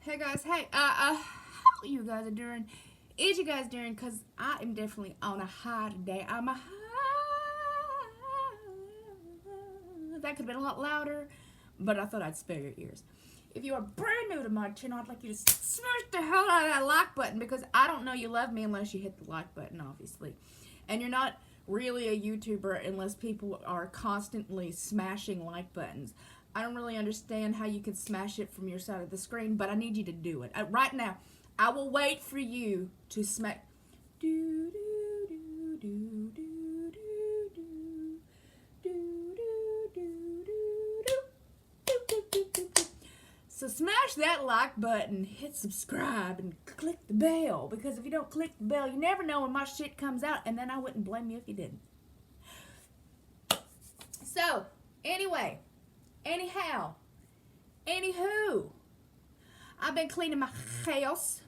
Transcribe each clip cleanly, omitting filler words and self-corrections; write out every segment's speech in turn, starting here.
Hey guys, hey, how you guys are doing? Is you guys doing? Cause I am definitely on a high today. I'm a high. That could have been a lot louder, but I thought I'd spare your ears. If you are brand new to my channel, I'd like you to smash the hell out of that like button because I don't know you love me unless you hit the like button, obviously. And you're not really a YouTuber unless people are constantly smashing like buttons. I don't really understand how you can smash it from your side of the screen, but I need you to do it. Right now, I will wait for you to smash. Do, do, do, do, do, do, do, do, do, do, do, do, do, do. So smash that like button, hit subscribe, and click the bell. Because if you don't click the bell, you never know when my shit comes out, and then I wouldn't blame you if you didn't. So, anyway, anyhow, anywho, I've been cleaning my house,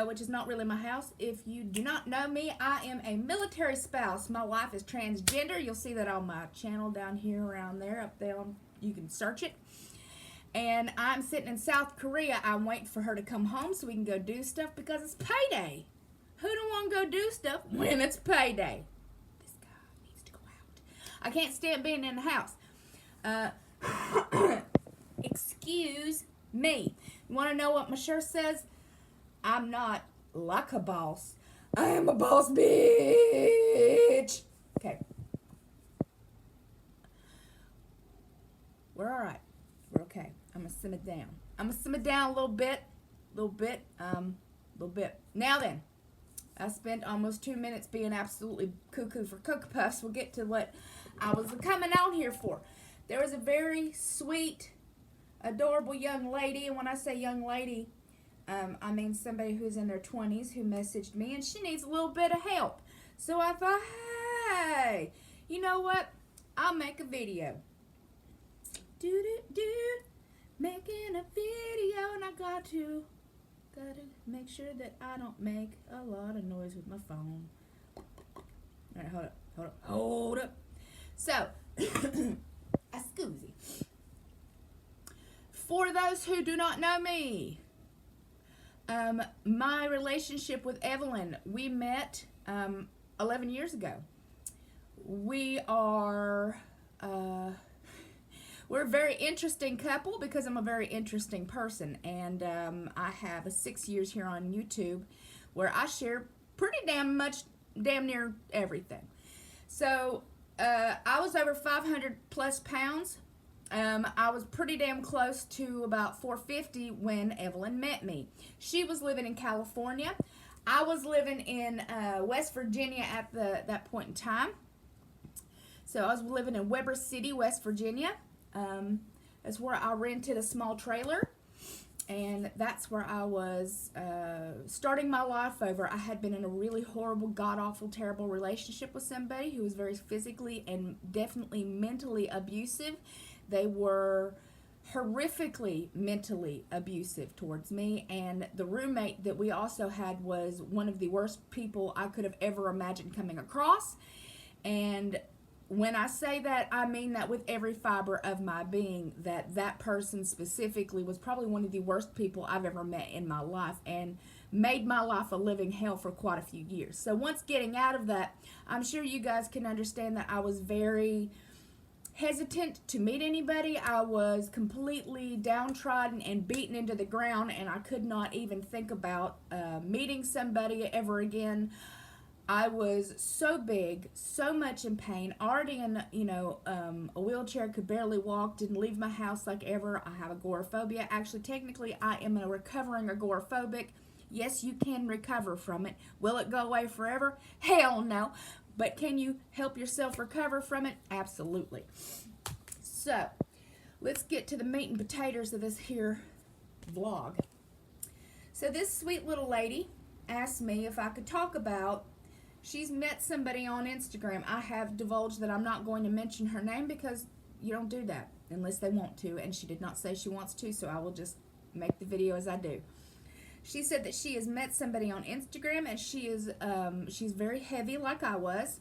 which is not really my house. If you do not know me, I am a military spouse. My wife is transgender. You'll see that on my channel down here, around there, up there. You can search it. And I'm sitting in South Korea. I'm waiting for her to come home so we can go do stuff because it's payday. Who don't want to go do stuff when it's payday? This guy needs to go out. I can't stand being in the house. Excuse me. You want to know what my shirt says? I'm not like a boss. I am a boss bitch. Okay. We're all right. We're okay. I'm gonna simmer down. I'm gonna simmer down a little bit. Now then, I spent almost 2 minutes being absolutely cuckoo for Cocoa Puffs. We'll get to what I was coming out here for. There was a very sweet, adorable young lady, and when I say young lady, I mean somebody who's in their 20s who messaged me, and she needs a little bit of help. So I thought, hey, you know what? I'll make a video. Making a video, and I gotta make sure that I don't make a lot of noise with my phone. All right, hold up. So, scusi. For those who do not know me, my relationship with Evelyn, we met 11 years ago. We are, we're a very interesting couple because I'm a very interesting person, and I have 6 years here on YouTube where I share pretty damn near everything. So I was over 500 plus pounds. I was pretty damn close to about 450 when Evelyn met me. She was living in California. I was living in West Virginia at that point in time. So I was living in Weber City, West Virginia. That's where I rented a small trailer, and that's where I was starting my life over. I had been in a really horrible, god-awful, terrible relationship with somebody who was very physically and definitely mentally abusive. They were horrifically mentally abusive towards me, and the roommate that we also had was one of the worst people I could have ever imagined coming across. And when I say that, I mean that with every fiber of my being, that person specifically was probably one of the worst people I've ever met in my life and made my life a living hell for quite a few years. So once getting out of that, I'm sure you guys can understand that I was very hesitant to meet anybody. I was completely downtrodden and beaten into the ground, and I could not even think about meeting somebody ever again. I was so big, so much in pain, already in, a wheelchair, could barely walk, didn't leave my house like ever. I have agoraphobia. Actually, technically, I am a recovering agoraphobic. Yes, you can recover from it. Will it go away forever? Hell no. But can you help yourself recover from it? Absolutely. So, let's get to the meat and potatoes of this here vlog. So this sweet little lady asked me if I could talk about, she's met somebody on Instagram. I have divulged that I'm not going to mention her name because you don't do that unless they want to, and she did not say she wants to, so I will just make the video as I do. She said that she has met somebody on Instagram, and she's very heavy like I was.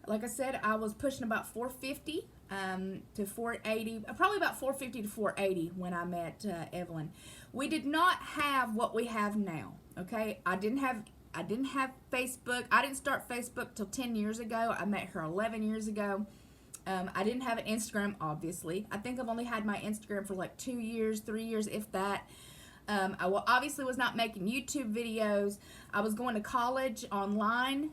Like I said, I was pushing about 450. to 480, probably about 450 to 480 when I met Evelyn. We did not have what we have now. Okay, I didn't have Facebook. I didn't start Facebook till 10 years ago. I met her 11 years ago. I didn't have an Instagram, obviously. I think I've only had my Instagram for like 2 years, 3 years, if that. Obviously was not making YouTube videos. I was going to college online.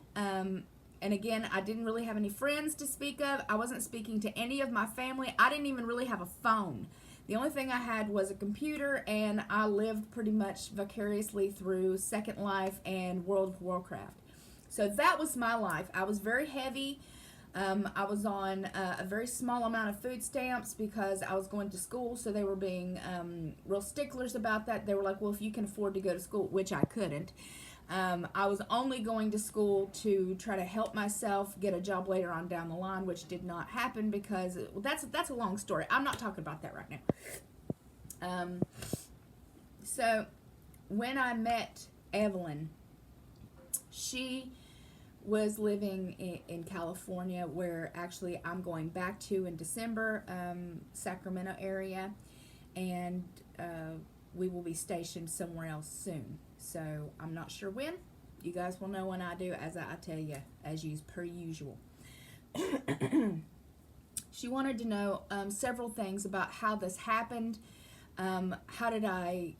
And again, I didn't really have any friends to speak of. I wasn't speaking to any of my family. I didn't even really have a phone. The only thing I had was a computer, and I lived pretty much vicariously through Second Life and World of Warcraft. So that was my life. I was very heavy. I was on a very small amount of food stamps because I was going to school, so they were being real sticklers about that. They were like, well, if you can afford to go to school, which I couldn't. I was only going to school to try to help myself get a job later on down the line, which did not happen because that's a long story. I'm not talking about that right now. So when I met Evelyn, she was living in California, where actually I'm going back to in December, Sacramento area, and we will be stationed somewhere else soon. So I'm not sure when. You guys will know when I do, as I tell you, per usual. She wanted to know several things about how this happened. How did I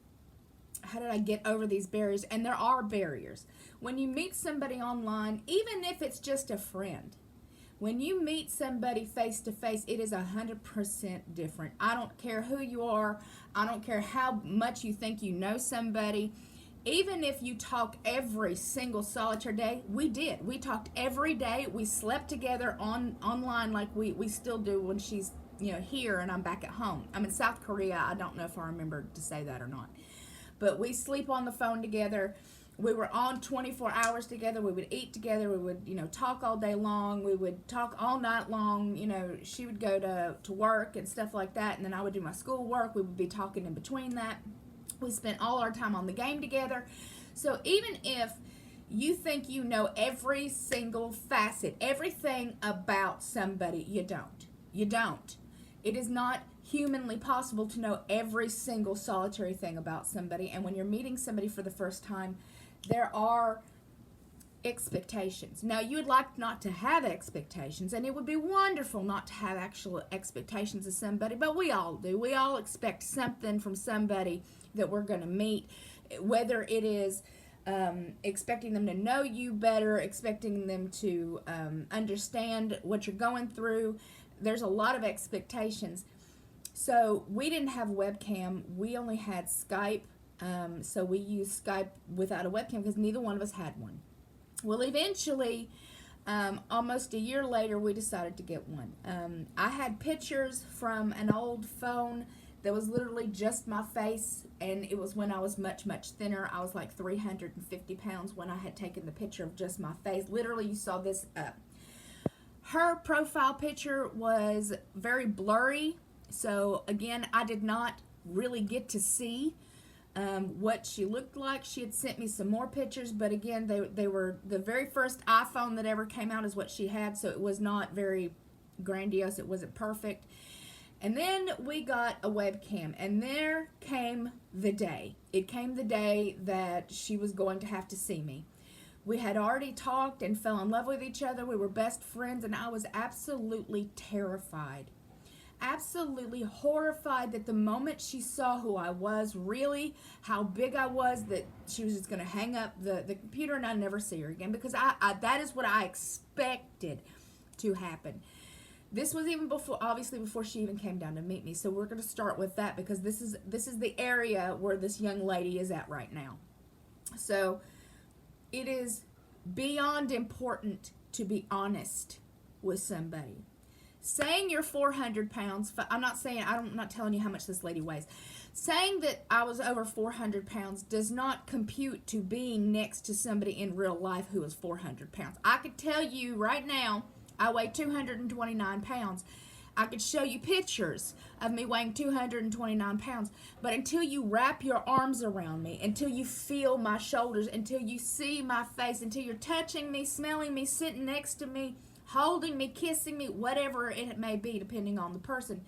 get over these barriers? And there are barriers. When you meet somebody online, even if it's just a friend, when you meet somebody face to face, it is 100% different. I don't care who you are. I don't care how much you think you know somebody. Even if you talk every single solitary day, we did. We talked every day. We slept together online like we still do when she's here and I'm back at home. I'm in South Korea. I don't know if I remember to say that or not. But we sleep on the phone together. We were on 24 hours together. We would eat together. We would, talk all day long. We would talk all night long. She would go to work and stuff like that, and then I would do my school work. We would be talking in between that. We spent all our time on the game together. So even if you think you know every single facet, everything about somebody, you don't. You don't. It is not humanly possible to know every single solitary thing about somebody. And when you're meeting somebody for the first time, there are expectations. Now, you would like not to have expectations, and it would be wonderful not to have actual expectations of somebody, but we all do. We all expect something from somebody that we're going to meet, whether it is expecting them to know you better, expecting them to understand what you're going through. There's a lot of expectations. So we didn't have webcam. We only had Skype. So we used Skype without a webcam because neither one of us had one. Well, eventually, almost a year later, we decided to get one. I had pictures from an old phone that was literally just my face, and it was when I was much, much thinner. I was like 350 pounds when I had taken the picture of just my face. Literally, you saw this up. Her profile picture was very blurry, so again, I did not really get to see what she looked like. She had sent me some more pictures, but again, they were the very first iPhone that ever came out is what she had, so it was not very grandiose. It wasn't perfect. And then we got a webcam, and there came the day. It came the day that she was going to have to see me. We had already talked and fell in love with each other. We were best friends, and I was absolutely terrified. Absolutely horrified that the moment she saw who I was, really how big I was, that she was just going to hang up the computer and I'd never see her again, because that is what I expected to happen. This was even before she even came down to meet me. So we're going to start with that, because this is the area where this young lady is at right now. So it is beyond important to be honest with somebody. Saying you're 400 pounds, I'm not telling you how much this lady weighs. Saying that I was over 400 pounds does not compute to being next to somebody in real life who is 400 pounds. I could tell you right now, I weigh 229 pounds. I could show you pictures of me weighing 229 pounds, but until you wrap your arms around me, until you feel my shoulders, until you see my face, until you're touching me, smelling me, sitting next to me, holding me, kissing me, whatever it may be, depending on the person,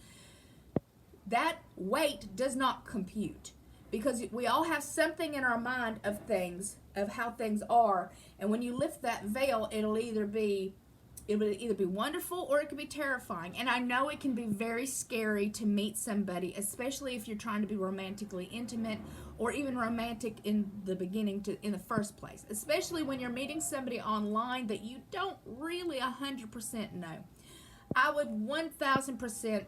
that weight does not compute, because we all have something in our mind of things, of how things are, and when you lift that veil, it'll either be wonderful or it could be terrifying. And I know it can be very scary to meet somebody, especially if you're trying to be romantically intimate or even romantic in the beginning, in the first place, especially when you're meeting somebody online that you don't really 100% know. I would 1000%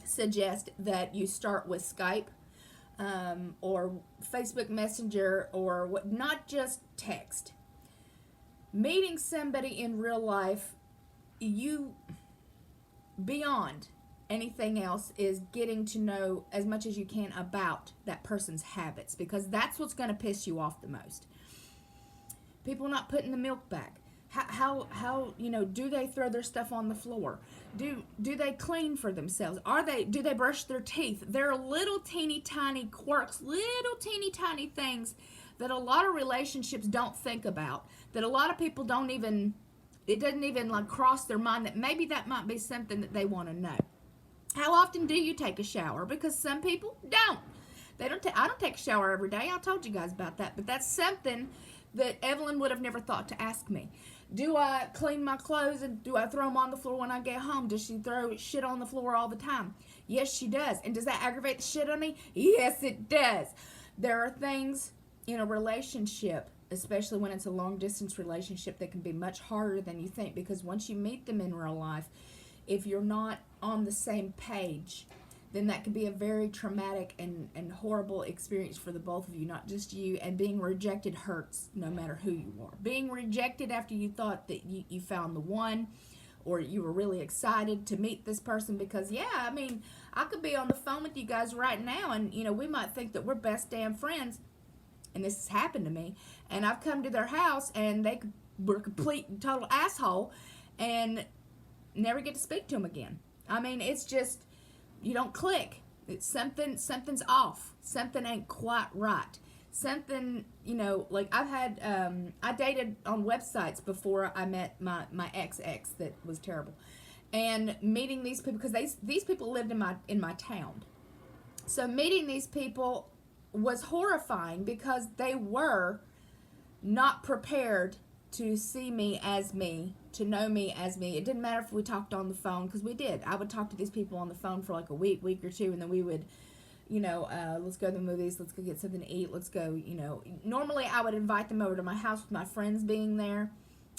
suggest that you start with Skype, or Facebook Messenger, or not just text. Meeting somebody in real life, you, beyond anything else, is getting to know as much as you can about that person's habits, because that's what's going to piss you off the most. People not putting the milk back. How do they throw their stuff on the floor? Do they clean for themselves? Do they brush their teeth? There are little teeny tiny quirks, little teeny tiny things that a lot of relationships don't think about, that a lot of people it doesn't even like cross their mind that maybe that might be something that they want to know. How often do you take a shower? Because some people don't. I don't take a shower every day. I told you guys about that, but that's something that Evelyn would have never thought to ask me. Do I clean my clothes and do I throw them on the floor when I get home? Does she throw shit on the floor all the time? Yes, she does. And does that aggravate the shit on me? Yes, it does. There are things in a relationship, especially when it's a long distance relationship, that can be much harder than you think, because once you meet them in real life, if you're not on the same page, then that could be a very traumatic and horrible experience for the both of you, not just you. And being rejected hurts no matter who you are. Being rejected after you thought that you found the one, or you were really excited to meet this person, because I could be on the phone with you guys right now, and we might think that we're best damn friends, and this has happened to me, and I've come to their house and they were a complete and total asshole and never get to speak to them again. It's just, you don't click. It's something's off. Something ain't quite right. Something, like I've had, I dated on websites before I met my ex that was terrible. And meeting these people, because these people lived in my town. So meeting these people was horrifying, because they were not prepared to see me as me, to know me as me. It didn't matter if we talked on the phone, because we did. I would talk to these people on the phone for like a week or two, and then we would, let's go to the movies, let's go get something to eat, let's go, Normally I would invite them over to my house with my friends being there,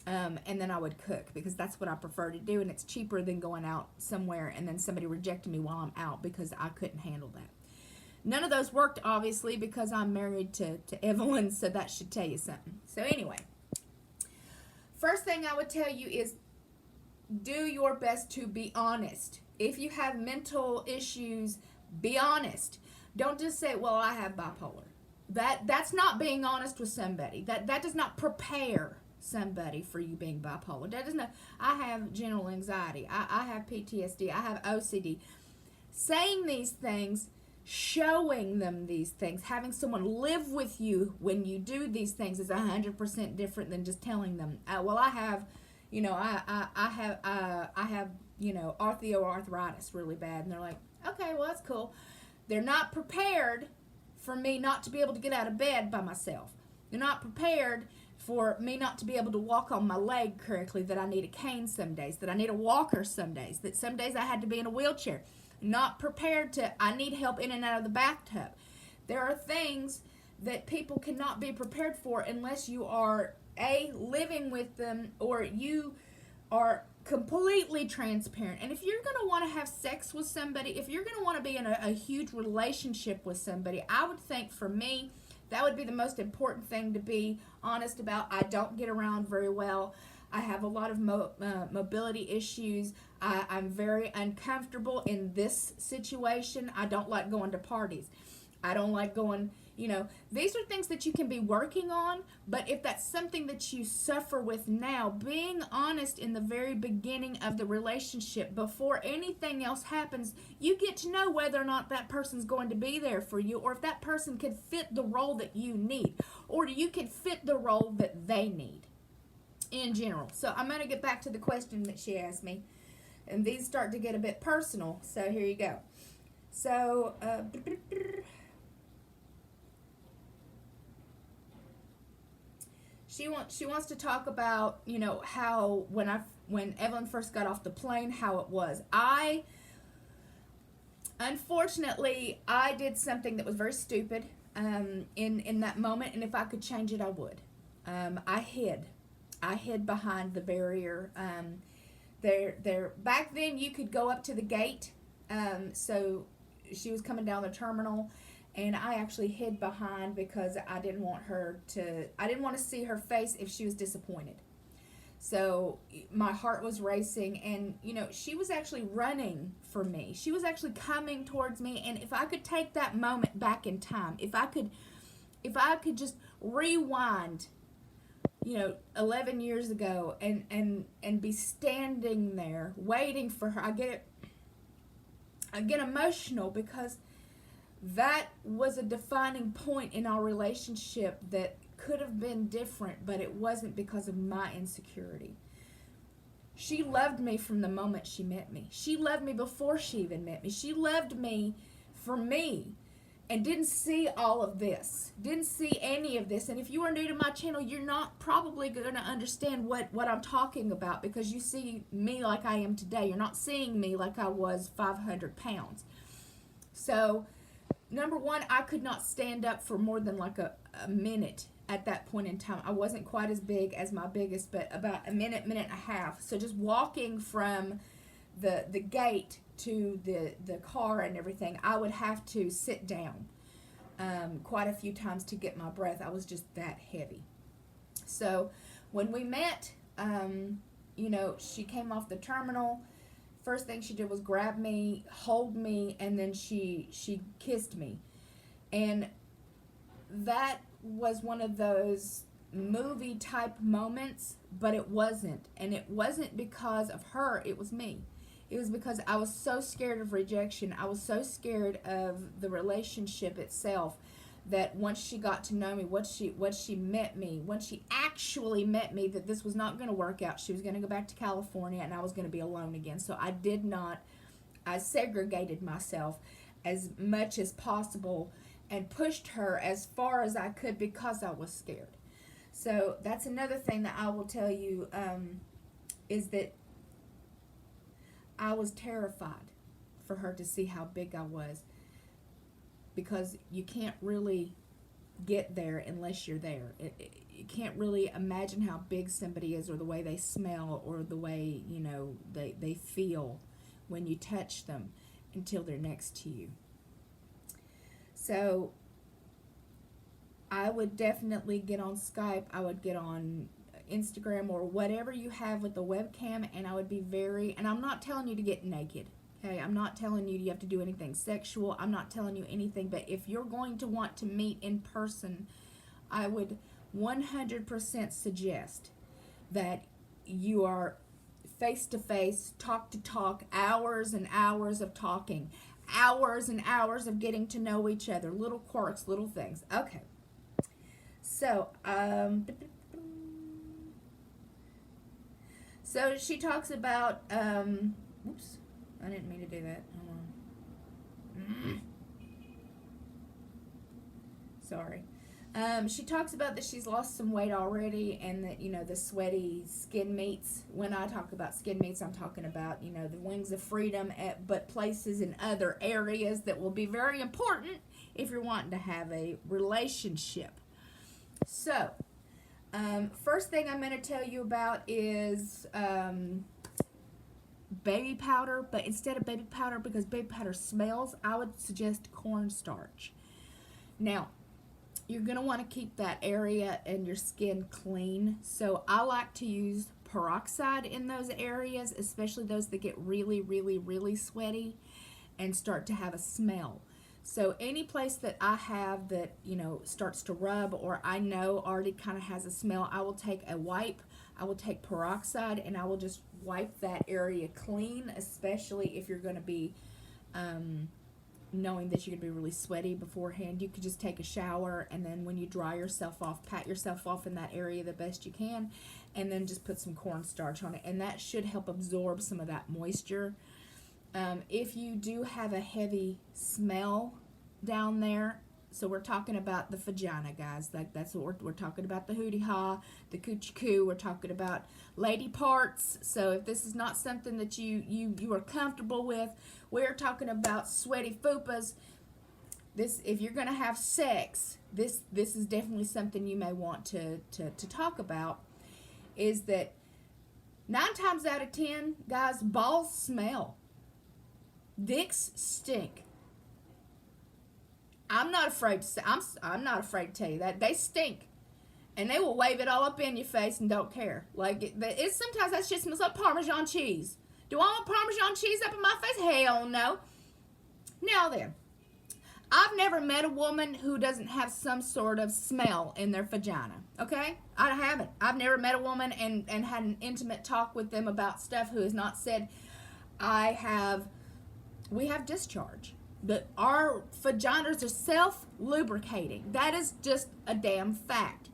and then I would cook, because that's what I prefer to do, and it's cheaper than going out somewhere and then somebody rejecting me while I'm out, because I couldn't handle that. None of those worked, obviously, because I'm married to Evelyn, so that should tell you something. So anyway, first thing I would tell you is do your best to be honest. If you have mental issues, be honest. Don't just say, well, I have bipolar. That's not being honest with somebody. That does not prepare somebody for you being bipolar. That does not. I have general anxiety. I have PTSD. I have OCD. Saying these things, showing them these things, having someone live with you when you do these things is 100% different than just telling them, well, I have, I have, osteoarthritis really bad. And they're like, okay, well, that's cool. They're not prepared for me not to be able to get out of bed by myself. They're not prepared for me not to be able to walk on my leg correctly, that I need a cane some days, that I need a walker some days, that some days I had to be in a wheelchair. Not prepared I need help in and out of the bathtub. There are things that people cannot be prepared for unless you are living with them, or you are completely transparent. And if you're going to want to have sex with somebody, if you're going to want to be in a huge relationship with somebody, I would think, for me, that would be the most important thing to be honest about. I don't get around very well. I have a lot of mobility issues. I'm very uncomfortable in this situation. I don't like going to parties. I don't like going, these are things that you can be working on, but if that's something that you suffer with now, being honest in the very beginning of the relationship, before anything else happens, you get to know whether or not that person's going to be there for you, or if that person can fit the role that you need, or you can fit the role that they need. in general. So I'm going to get back to the question that she asked me. And these start to get a bit personal. So here you go. So, she wants to talk about, you know, how when Evelyn first got off the plane, how it was. Unfortunately, I did something that was very stupid in that moment, and if I could change it, I would. I hid behind the barrier. There back then you could go up to the gate. So she was coming down the terminal, and I actually hid behind because I didn't want to see her face if she was disappointed. So my heart was racing, and you know, she was actually running for me. She was actually coming towards me, and if I could take that moment back in time, if I could just rewind, you know, 11 years ago and be standing there waiting for her. I get emotional because that was a defining point in our relationship that could have been different, but it wasn't because of my insecurity. She loved me from the moment she met me. She loved me before she even met me. She loved me for me and didn't see all of this, didn't see any of this. And if you are new to my channel, you're not probably going to understand what I'm talking about, because you see me like I am today. You're not seeing me like I was 500 pounds. So, number one, I could not stand up for more than like a minute at that point in time. I wasn't quite as big as my biggest, but about a minute, minute and a half. So just walking from the gate to the car and everything, I would have to sit down quite a few times to get my breath. I was just that heavy. So when we met, you know, she came off the terminal. First thing she did was grab me, hold me, and then she kissed me. And that was one of those movie type moments, but it wasn't. And it wasn't because of her, it was me. It was because I was so scared of rejection. I was so scared of the relationship itself that once she got to know me, once she met me, once she actually met me, that this was not going to work out. She was going to go back to California, and I was going to be alone again. So I segregated myself as much as possible and pushed her as far as I could because I was scared. So that's another thing that I will tell you, is that I was terrified for her to see how big I was, because you can't really get there unless you're there. You can't really imagine how big somebody is, or the way they smell, or the way, you know, they feel when you touch them, until they're next to you. So I would definitely get on Skype. I would get on Instagram or whatever you have with the webcam, and I would be and I'm not telling you to get naked. Okay, I'm not telling you have to do anything sexual. I'm not telling you anything, but if you're going to want to meet in person, I would 100% suggest that you are face to face, talk to talk, hours and hours of talking, hours and hours of getting to know each other, little quirks, little things. Okay. So, so she talks about, oops, I didn't mean to do that. Hold on. Sorry. She talks about that she's lost some weight already, and that, you know, the sweaty skin meats. When I talk about skin meats, I'm talking about, you know, the wings of freedom, but places in other areas that will be very important if you're wanting to have a relationship. So, first thing I'm going to tell you about is baby powder, but instead of baby powder, because baby powder smells, I would suggest cornstarch. Now, you're going to want to keep that area and your skin clean, so I like to use peroxide in those areas, especially those that get really, really, really sweaty and start to have a smell. So any place that I have that, you know, starts to rub, or I know already kind of has a smell, I will take a wipe, I will take peroxide, and I will just wipe that area clean, especially if you're going to be knowing that you're going to be really sweaty beforehand. You could just take a shower, and then when you dry yourself off, pat yourself off in that area the best you can, and then just put some cornstarch on it, and that should help absorb some of that moisture. If you do have a heavy smell down there, so we're talking about the vagina, guys. Like, that's what we're talking about, the hootie ha, the coochie coo. We're talking about lady parts. So if this is not something that you are comfortable with, we're talking about sweaty fupas. If you're going to have sex, this is definitely something you may want to talk about, is that 9 times out of 10, guys, balls smell. Dicks stink. I'm not afraid to say, I'm not afraid to tell you that they stink, and they will wave it all up in your face and don't care. Like it's sometimes that shit smells like Parmesan cheese. Do I want Parmesan cheese up in my face? Hell no. Now then, I've never met a woman who doesn't have some sort of smell in their vagina. Okay, I haven't. I've never met a woman and had an intimate talk with them about stuff who has not said, we have discharge. But our vaginas are self-lubricating. That is just a damn fact.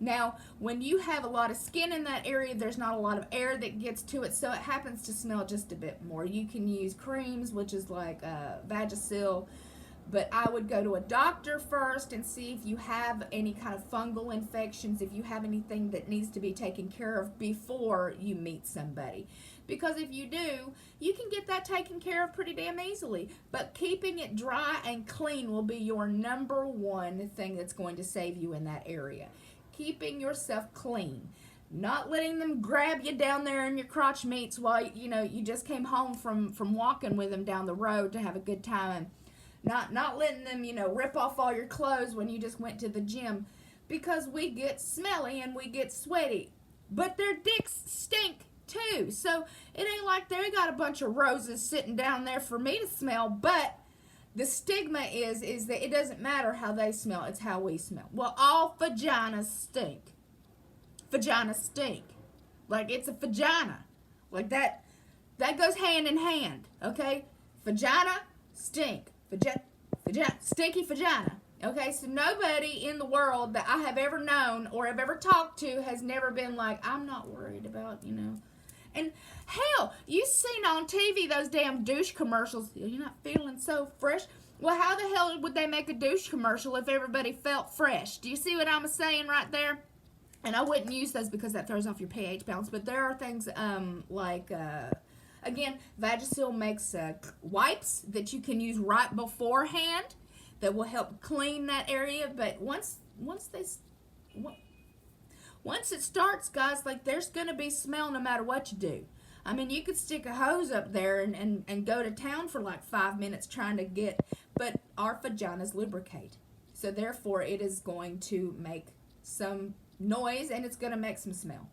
Now, when you have a lot of skin in that area, there's not a lot of air that gets to it, so it happens to smell just a bit more. You can use creams, which is like Vagisil, but I would go to a doctor first and see if you have any kind of fungal infections, if you have anything that needs to be taken care of before you meet somebody. Because if you do, you can get that taken care of pretty damn easily. But keeping it dry and clean will be your number one thing that's going to save you in that area. Keeping yourself clean. Not letting them grab you down there in your crotch meats while, you just came home from walking with them down the road to have a good time. Not letting them, rip off all your clothes when you just went to the gym. Because we get smelly and we get sweaty. But their dicks stink too. So it ain't like they got a bunch of roses sitting down there for me to smell, but the stigma is that it doesn't matter how they smell, it's how we smell. Well, all vaginas stink. Vaginas stink. Like, it's a vagina. Like, that goes hand in hand, okay? Vagina, stink. Vagina, stinky vagina. Okay, so nobody in the world that I have ever known or have ever talked to has never been like, I'm not worried about, And hell, you seen on TV those damn douche commercials. You're not feeling so fresh. Well, how the hell would they make a douche commercial if everybody felt fresh? Do you see what I'm saying right there? And I wouldn't use those because that throws off your pH balance. But there are things again, Vagisil makes wipes that you can use right beforehand that will help clean that area. But once it starts, guys, like, there's going to be smell no matter what you do. I mean, you could stick a hose up there and go to town for like 5 minutes trying to get, but our vaginas lubricate. So therefore, it is going to make some noise and it's going to make some smell.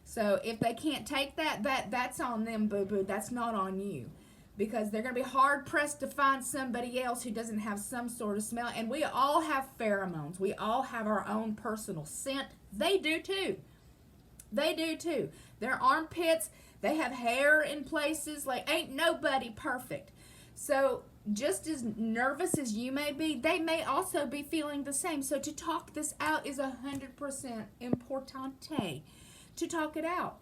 So if they can't take that's on them, boo-boo. That's not on you. Because they're going to be hard-pressed to find somebody else who doesn't have some sort of smell. And we all have pheromones. We all have our own personal scent. They do too. They do too. Their armpits, they have hair in places. Like, ain't nobody perfect. So just as nervous as you may be, they may also be feeling the same. So to talk this out is 100% importante. To talk it out.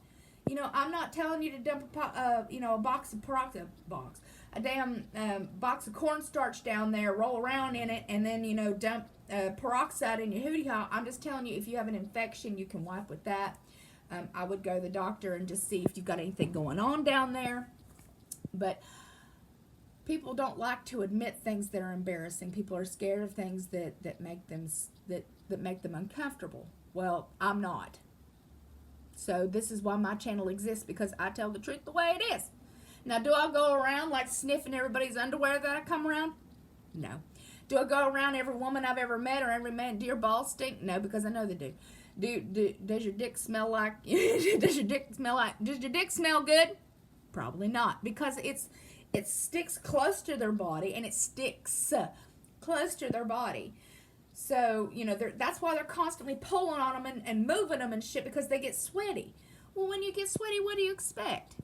I'm not telling you to dump a box of a damn box of cornstarch down there, roll around in it, and then, dump peroxide in your hootie hole. I'm just telling you, if you have an infection, you can wipe with that. I would go to the doctor and just see if you've got anything going on down there. But people don't like to admit things that are embarrassing. People are scared of things that make them uncomfortable. Well, I'm not. So this is why my channel exists, because I tell the truth the way it is. Now, do I go around like sniffing everybody's underwear that I come around? No. Do I go around every woman I've ever met or every man, do your balls stink? No, because I know they do. Does your dick smell like, does your dick smell good? Probably not, because it sticks close to their body, and it sticks close to their body. So, that's why they're constantly pulling on them and moving them and shit, because they get sweaty. Well, when you get sweaty, what do you expect?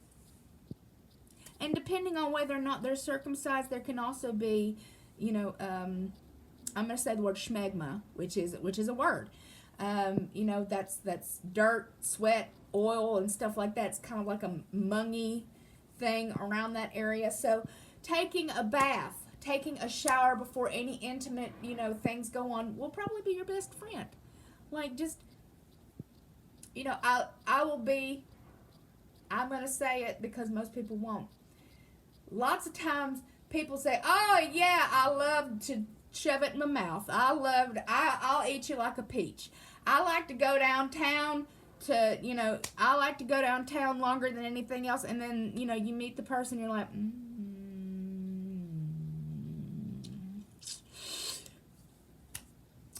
And depending on whether or not they're circumcised, there can also be, I'm going to say the word schmegma, which is a word. That's dirt, sweat, oil, and stuff like that. It's kind of like a mungy thing around that area. So taking a bath, taking a shower before any intimate, things go on will probably be your best friend. Like, just, I'm going to say it because most people won't. Lots of times people say, oh yeah, I love to shove it in my mouth. I'll eat you like a peach. I like to go downtown I like to go downtown longer than anything else. And then, you meet the person, you're like,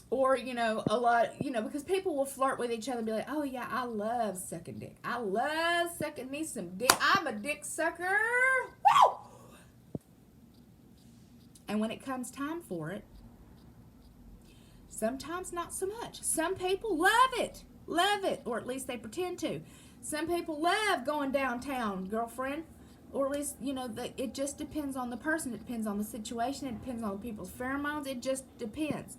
Or, a lot, because people will flirt with each other and be like, oh yeah, I love sucking dick. I love sucking me some dick. I'm a dick sucker. Woo! And when it comes time for it, sometimes not so much. Some people love it, or at least they pretend to. Some people love going downtown, girlfriend, or at least, it just depends on the person. It depends on the situation. It depends on people's pheromones. It just depends.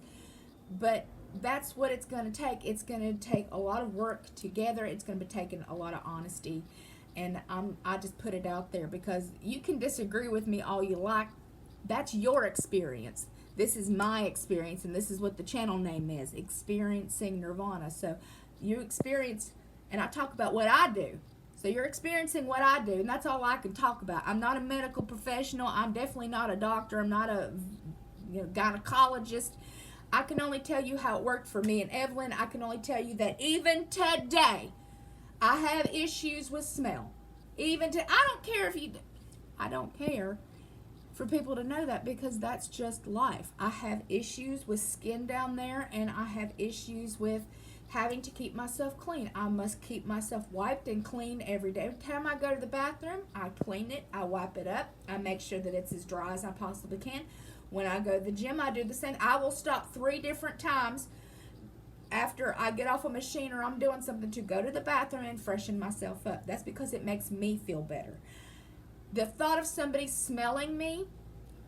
But that's what it's going to take. It's going to take a lot of work together. It's going to be taking a lot of honesty. And I just put it out there because you can disagree with me all you like. That's your experience. This is my experience, and this is what the channel name is, Experiencing Nirvana. So you experience, and I talk about what I do. So you're experiencing what I do, and that's all I can talk about. I'm not a medical professional. I'm definitely not a doctor. I'm not a gynecologist. I can only tell you how it worked for me and Evelyn. I can only tell you that even today, I have issues with smell. I don't care for people to know that, because that's just life. I have issues with skin down there, and I have issues with having to keep myself clean. I must keep myself wiped and clean every day. Every time I go to the bathroom, I clean it, I wipe it up, I make sure that it's as dry as I possibly can. When I go to the gym, I do the same. I will stop 3 different times after I get off a machine or I'm doing something to go to the bathroom and freshen myself up. That's because it makes me feel better. The thought of somebody smelling me,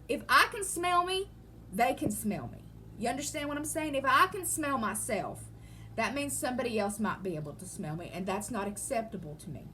if I can smell me, they can smell me. You understand what I'm saying? If I can smell myself, that means somebody else might be able to smell me, and that's not acceptable to me.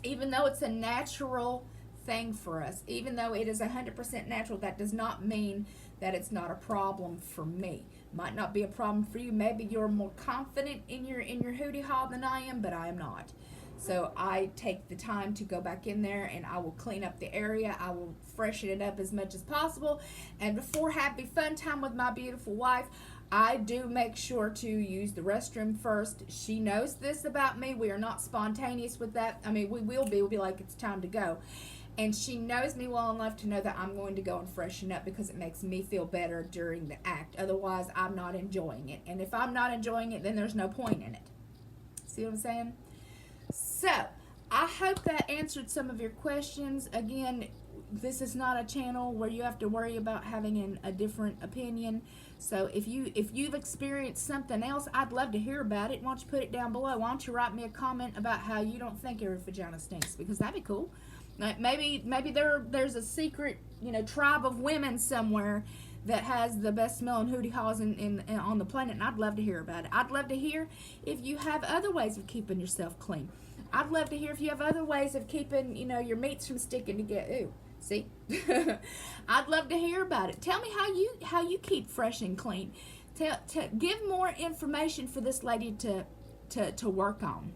Even though it's a natural thing for us, even though it is 100% natural, that does not mean that it's not a problem for me. Might not be a problem for you. Maybe you're more confident in your hootie haw than I am, but I am not. So I take the time to go back in there, and I will clean up the area. I will freshen it up as much as possible. And before happy fun time with my beautiful wife, I do make sure to use the restroom first. She knows this about me. We are not spontaneous with that. I mean, we will be. We'll be like, it's time to go. And she knows me well enough to know that I'm going to go and freshen up because it makes me feel better during the act. Otherwise, I'm not enjoying it. And if I'm not enjoying it, then there's no point in it. See what I'm saying? So, I hope that answered some of your questions. Again, this is not a channel where you have to worry about having a different opinion. So if you've experienced something else, I'd love to hear about it. Why don't you put it down below? Why don't you write me a comment about how you don't think your vagina stinks? Because that'd be cool. Like maybe there's a secret, tribe of women somewhere that has the best smelling hootie haws in on the planet, and I'd love to hear about it. I'd love to hear if you have other ways of keeping yourself clean. I'd love to hear if you have other ways of keeping, your meats from sticking together. Ooh, see? I'd love to hear about it. Tell me how you keep fresh and clean. Give more information for this lady to work on.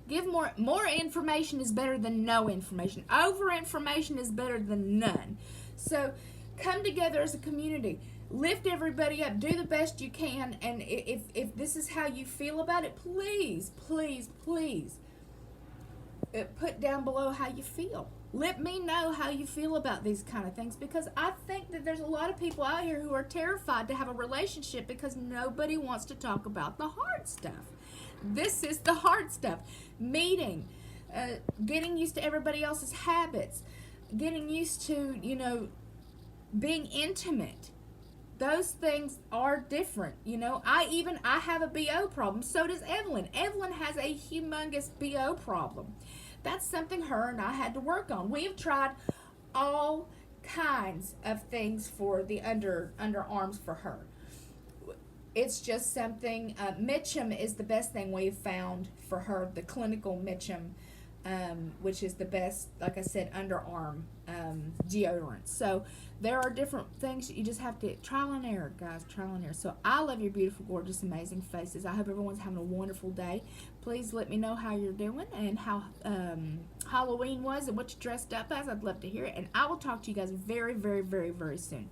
Give more information is better than no information. Over information is better than none. So come together as a community. Lift everybody up. Do the best you can. And if this is how you feel about it, please, please, please put down below how you feel. Let me know how you feel about these kind of things, because I think that there's a lot of people out here who are terrified to have a relationship because nobody wants to talk about the hard stuff. This is the hard stuff. Meeting, getting used to everybody else's habits, getting used to, being intimate. Those things are different. I have a BO problem. So does Evelyn. Evelyn has a humongous BO problem. that's something her and I had to work on. We have tried all kinds of things for the underarms for her. It's just something. Mitchum is the best thing we've found for her. The clinical Mitchum, which is the best, like I said, underarm deodorant. So there are different things you just have to trial and error, guys. Trial and error. So I love your beautiful, gorgeous, amazing faces. I hope everyone's having a wonderful day. Please let me know how you're doing and how Halloween was and what you dressed up as. I'd love to hear it. And I will talk to you guys very, very, very, very soon.